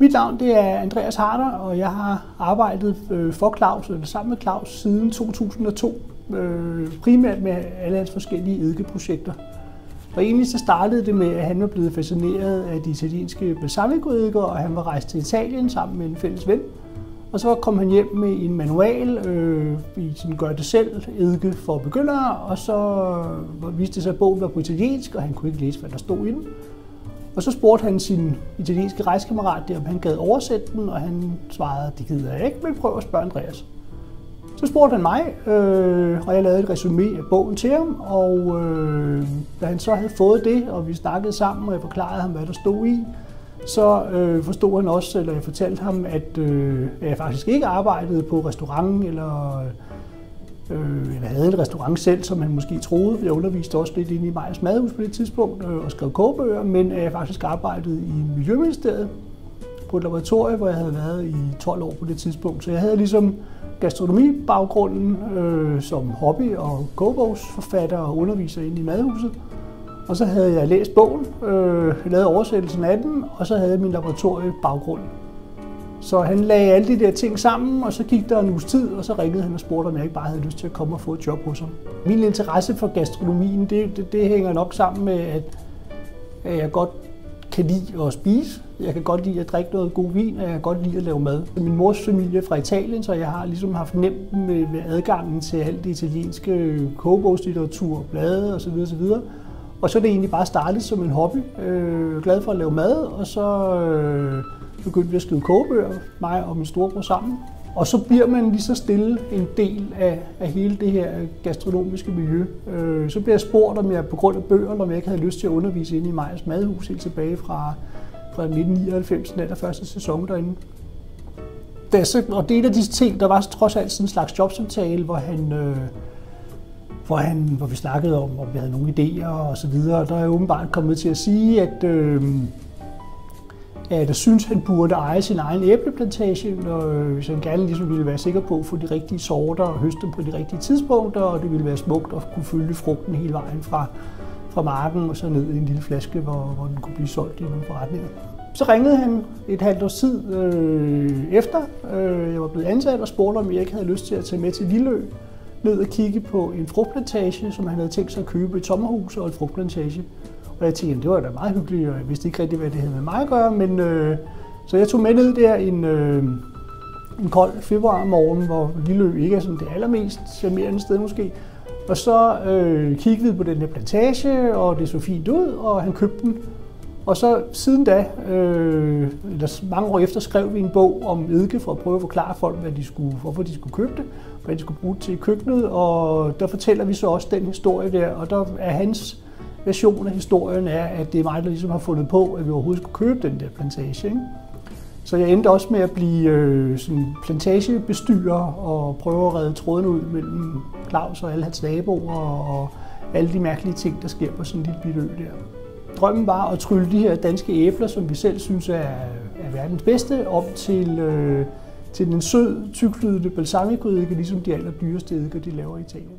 Mit navn det er Andreas Harder, og jeg har arbejdet for Claus, eller sammen med Claus, siden 2002. Primært med alle hans forskellige eddikeprojekter. Og egentlig så startede det med, at han var blevet fascineret af de italienske balsamico-eddike, og han var rejst til Italien sammen med en fælles ven. Og så kom han hjem med en manual i sin gør-det-selv-eddike for begyndere, og så viste det sig, at bogen var på italiensk, og han kunne ikke læse, hvad der stod i den. Og så spurgte han sin italienske rejsekammerat der, om han gad oversætte den, og han svarede, det gider jeg ikke, men prøv at spørge Andreas. Så spurgte han mig, og jeg lavede et resumé af bogen til ham, og da han så havde fået det, og vi snakkede sammen, og jeg forklarede ham, hvad der stod i, så forstod han også, eller jeg fortalte ham, at jeg faktisk ikke arbejdede på restaurant, eller havde en restaurant selv, som han måske troede. Jeg underviste også lidt inde i Meyers Madhus på det tidspunkt, og skrev kogebøger, men jeg faktisk arbejdede i Miljøministeriet på et laboratorium, hvor jeg havde været i 12 år på det tidspunkt. Så jeg havde ligesom gastronomibaggrunden som hobby- og kogebogsforfatter og underviser inde i Madhuset. Og så havde jeg læst bogen, lavet oversættelsen af den, og så havde jeg min laboratoriebaggrund. Så han lagde alle de der ting sammen, og så gik der en uges tid, og så ringede han og spurgte, om jeg ikke bare havde lyst til at komme og få et job hos ham. Min interesse for gastronomien, det hænger nok sammen med, at jeg godt kan lide at spise. Jeg kan godt lide at drikke noget god vin, og jeg kan godt lide at lave mad. Min mors familie er fra Italien, så jeg har ligesom haft nemt med adgangen til alt det italienske kogebogslitteratur, blade osv. osv. Og så er det egentlig bare startet som en hobby. Jeg er glad for at lave mad, og så begyndte vi at skrive kogebøger, mig og min storebror sammen. Og så bliver man lige så stille en del af hele det her gastronomiske miljø. Så bliver jeg spurgt, om jeg på grund af bøger, eller om jeg ikke havde lyst til at undervise inde i Meyers Madhus helt tilbage fra 1999, den første sæson derinde. Og det er en af disse ting, der var trods alt sådan en slags jobsamtale, hvor vi snakkede om vi havde nogle idéer og så videre. Der er jeg åbenbart kommet til at sige, at jeg synes, han burde eje sin egen æbleplantage, hvis han gerne ligesom ville være sikker på at få de rigtige sorter og høste dem på de rigtige tidspunkter, og det ville være smukt at kunne følge frugten hele vejen fra marken og så ned i en lille flaske, hvor den kunne blive solgt i nogle forretninger. Så ringede han et halvt års tid efter. Jeg var blevet ansat og spurgte, om jeg ikke havde lyst til at tage med til Lillø, ned og kigge på en frugtplantage, som han havde tænkt sig at købe et sommerhus og et frugtplantage. Og jeg tænkte, det var da meget hyggeligt, og jeg vidste ikke rigtig, hvad det havde med mig at gøre, men så jeg tog med ned der en kold februarmorgen, hvor Lillø ikke er sådan det allermest charmerende sted måske. Og så kiggede vi på den her plantage, og det så fint ud, og han købte den. Og så siden da, eller mange år efter, skrev vi en bog om eddike for at prøve at forklare folk, hvorfor de skulle købe det, hvad de skulle bruge til i køkkenet, og der fortæller vi så også den historie der, og der er hans version af historien er, at det er mig, der ligesom har fundet på, at vi overhovedet skulle købe den der plantage. Ikke? Så jeg endte også med at blive sådan plantagebestyrer og prøve at redde tråden ud mellem Claus og alle hans naboer og alle de mærkelige ting, der sker på sådan en lille bitte ø der. Drømmen var at trylle de her danske æbler, som vi selv synes er verdens bedste, op til en sød, tyklydende balsamico-eddike, ligesom de allerdyreste eddiker, de laver i Italien.